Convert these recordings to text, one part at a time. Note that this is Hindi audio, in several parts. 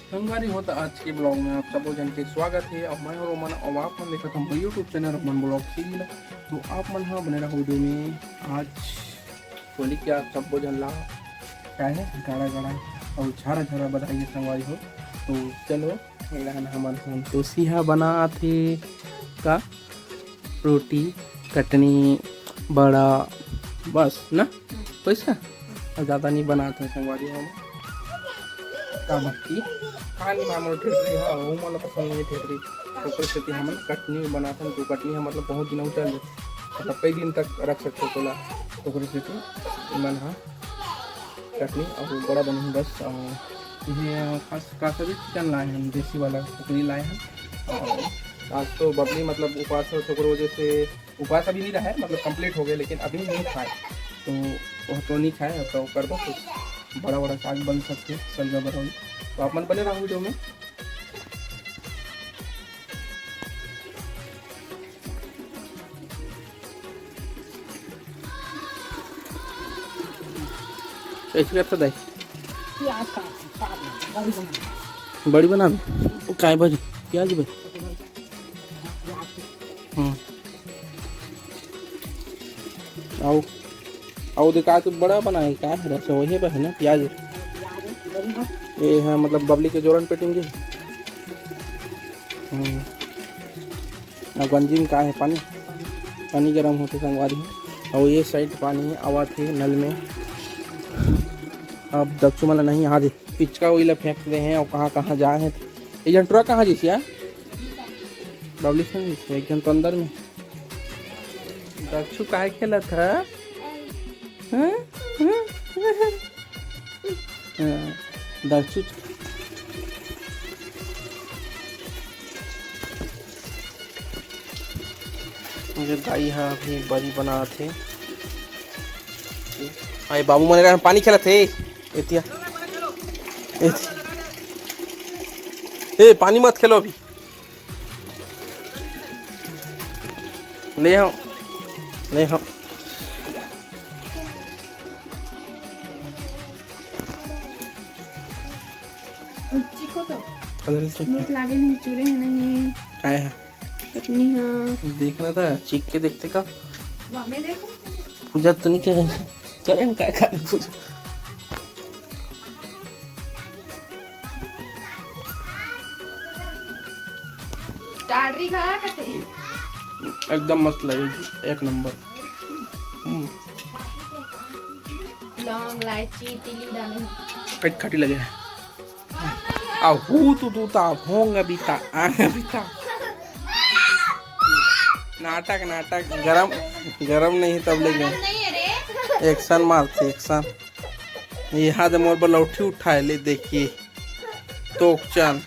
संगवारी होता आज के ब्लॉग में आप सबको जन के स्वागत है। और मैं और रोमन और आप मन देखा हम YouTube channel Roman blog series. तो आप मन हाँ बने रहा वीडियो में आज होली के आप सबको जन ला क्या है गाड़ा गाड़ा और झारा झारा बताइए संगवारी हो। तो चलो हमारे हम तो सीहा बना थे का रोटी कटनी बड़ा बस ना पैसा ज़्यादा नहीं बनाते संगवारी हम का बाकी खाली मामूल ठेठरी है वो मतलब पसंद नहीं ठेठरी तो परिस्थिति हम कटनी बनाते हैं। तो कटनी है मतलब बहुत दिन चल मतलब कई दिन तक रख सकते हो तोला तो परिस्थिति मन हाँ कटनी और बड़ा बनी बस ये खास का सभी चिकन लाए हैं देसी वाला टुकड़ी लाए हैं। और आज तो बबली मतलब उपवास हो तो वजह से उपवास अभी नहीं रहा है मतलब कंप्लीट हो गया लेकिन अभी नहीं खाए तो वह तो नहीं खाए तो कर दो कुछ बड़ा बड़ा साग बन सकते सलगा बरौनी। तो आप मन बने रहो वीडियो में। कैसे करता दाई बड़ी बना काय भाजी प्याज भाई आओ आओ देखा तो बड़ा बनाए क्या है रस वही है ना प्याज ये है मतलब बबली के जोरन पेटेंगे। गंजी में का है पानी पानी गर्म होते संगवारी है और ये साइड पानी आवा थे नल में। अब दक्षु मला नहीं आज पिचका वही फेंक रहे हैं और कहाँ कहाँ जाए हैं। ये जन ट्रक कहाँ जिस यार बबली से एक जन तो अंदर में दक्षु का खेला था दक्षु मुझे दाई हाँ अभी बड़ी बना थे अरे बाबू मैंने कहा पानी खेला थे एतिया ए पानी मत खेलो अभी ले आओ ले आओ लागे नहीं चूरे हैं नहीं आए हैं कितनी हाँ देखना था चीख के देखते का मैं देखो पूजा तो नहीं कर चले हम क्या खा पूजा टाडरी खा करते एकदम मस्त लगेगी एक नंबर। लौंग इलायची तिली डाले कट खटी लगे आ हु तू ता होंगे बीता आगे बीता नाटक नाटक गरम गरम नहीं तब ले गए एक्शन मारते एक्शन यहाँ से मोर पर लौठी उठाए ले देखिए तो चल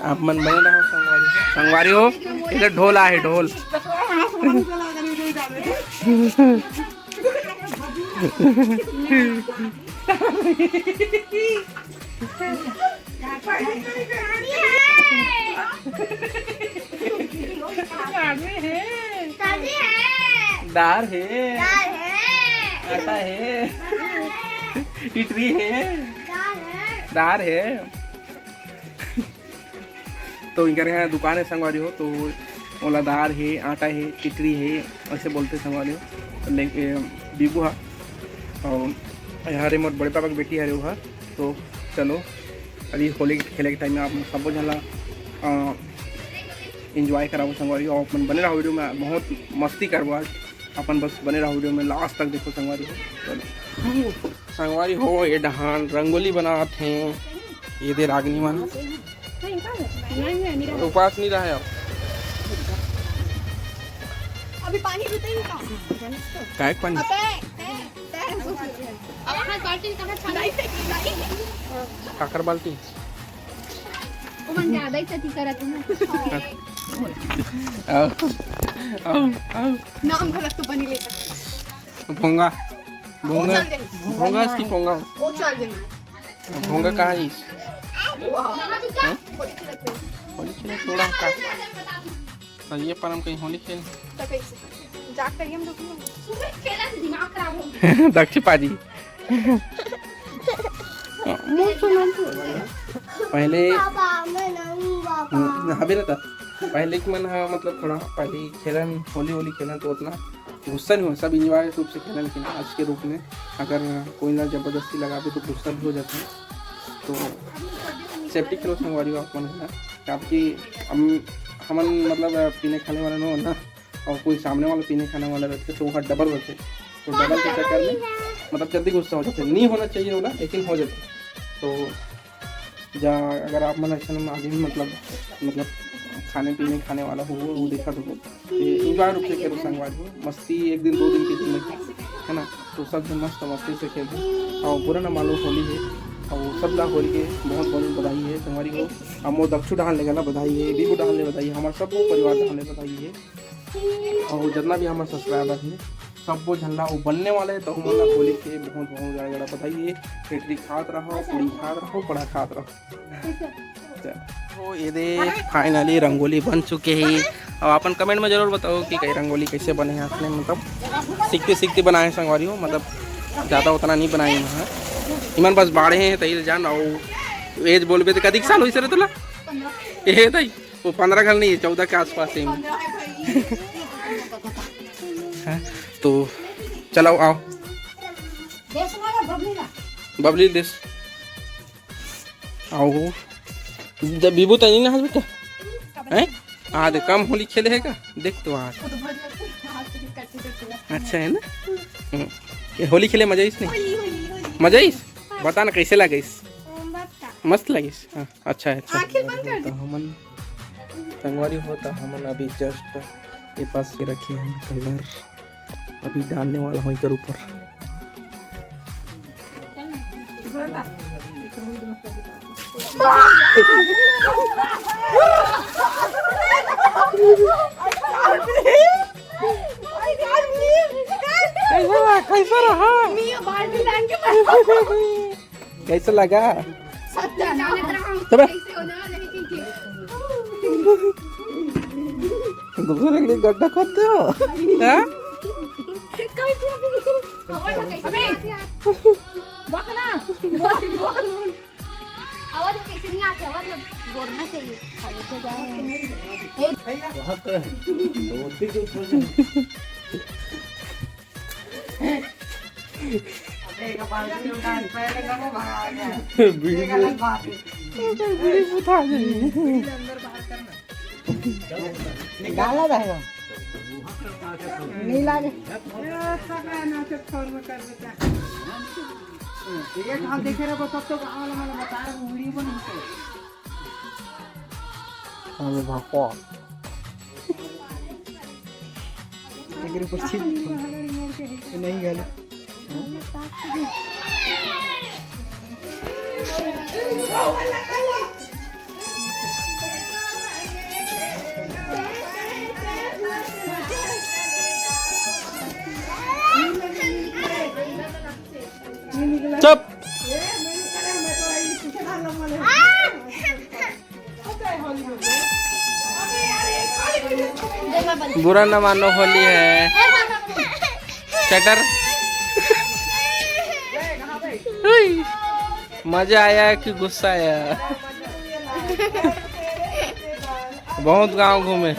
आप मन बने रहो संगवारी हो इधर ढोला है ढोल दार है आटा है टिटरी है दार है। तो इनका यहाँ दुकान है संगवारी हो तो ओला दार है आटा है टिटरी है ऐसे बोलते संगवारी हो लेके बीबू हा और हरे मोर बड़े पापा की बेटी हरे हुआ। तो चलो अभी होली खेले के टाइम में आप सब झला इंजॉय कराओ संगवारी और अपन बने रहो वीडियो में बहुत मस्ती करबो आज अपन बस बने रहो वीडियो में लास्ट तक देखो संगवारी हो। चलो संगवारी हो ये डहान रंगोली बनाते हैं ये देर आगनी माना उपवास नहीं रहा है अभी पानी पीते हैं काय पानी काकर बाल्टी ज्यादा ही सती करत नाम गलत तो बनी लेता भोंगा भोंगा भोंगा इसकी भोंगा वो चल गई भोंगा कहाँ है होली खेले थोड़ा का ये पर हम कहीं होली खेल जाग करिए हम लोग सुबह खेला से दिमाग खराब हो दक्ष पाजी पहले हबे रहता पहले कि मन हाँ मतलब थोड़ा पहले खेलन होली खेलन तो उतना गुस्सा नहीं हो, सब इंजॉय रूप से खेलन, लेकिन आज के रूप में अगर कोई ना ज़बरदस्ती लगावे तो गुस्सा भी हो जाता है। तो सेफ्टी खेलो संगवारी आप मन है आपकी हमन मतलब पीने खाने वाला न हो ना, और कोई सामने वाला पीने खाने वाला रहते तो वहाँ डबल रहते, तो डबल के चक्कर में मतलब जल्दी गुस्सा हो जाते, नहीं होना चाहिए बोला लेकिन हो जाते। तो अगर आप मन ऐसा आगे भी मतलब खाने वाला हो वो देखा तो इंजॉय रूप से खेलो संगवारी हो, मस्ती एक दिन 2 दिन की जिंदगी है ना, तो सब दिन मस्त मस्ती से खेलते और पूरा ना मालूम होली है और सब ला होली के बहुत बहुत बधाई है संगवारी को। हम वो दक्षु डाल लेगा ना बधाई है, भी को डाल ले बधाई है, हमारे सब परिवार डाल ले बधाई है, और जितना भी हमारे सब्सक्राइबर है सब वो झंडा वो बनने वाले हैं, तो हम होली के बहुत बहुत ज़्यादा बधाई है। खिचड़ी खात रहो, पूड़ी खात रहो, बड़ा खात रहो। तो ये दे फाइनली रंगोली बन चुके हैं, और अपन कमेंट में ज़रूर बताओ कि कई रंगोली कैसे बने हैं आपने, मतलब सीखते बनाए संगवारी हो, मतलब ज़्यादा उतना नहीं बनाए हैं इमन बस बाढ़े हैं तही जान। और एज बोलबे तो कदी साल हो सर तुला ये तई वो 15 घर नहीं 14 के आसपास है। तो चलाओ आओ बबली देश आओ बीबू तो नहीं ना बेटा हैं आज कम होली खेले है का देख तो आज अच्छा है ना ये होली खेले मजा इस नहीं मजा इस बता ना कैसे लगे इस मस्त लगे हाँ अच्छा है अच्छा। तो हमन संगवारी होता हमन अभी जस्ट ये पास के रखे हैं कलर अभी डालने वाला हूँ इधर ऊपर। कैसा रहा कैसा लगा दूसरे के लिए गड्ढा खोदते हो आवाज कैसे नहीं आती, आवाज बोलना चाहिए। डाला रहेगा नहीं लागे ये कहाँ देखे रहे तब तो गाँव वाला मैंने बता रहा वीडियो बनी हमें भापो अगर कुछ नहीं गया चुप बुरा न मानो होली है शटर मजा आया कि गुस्सा आया बहुत गांव घूमे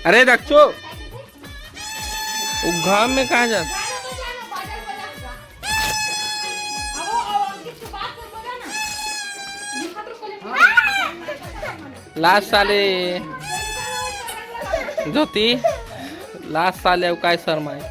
अरे दक्षो वो घाम में कहाँ जा लास्ट साले ज्योति लास्ट साले काय शर्माए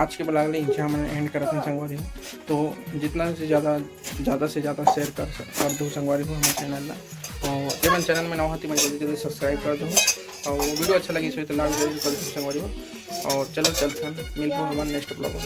आज के ब्लॉग ले मैंने एंड करा था संगवारी हो। तो जितना से ज़्यादा शेयर कर दो संगवारी हो हमारे चैनल ला। और जब मैं चैनल में नवा थी मैं जल्दी जल्दी सब्सक्राइब कर दो और वीडियो अच्छा लगी सो तो लाइक जरूर कर दो संगवारी हो। और चलो चलते हैं मिलते हैं हमारे नेक्स्ट ब्लॉग में।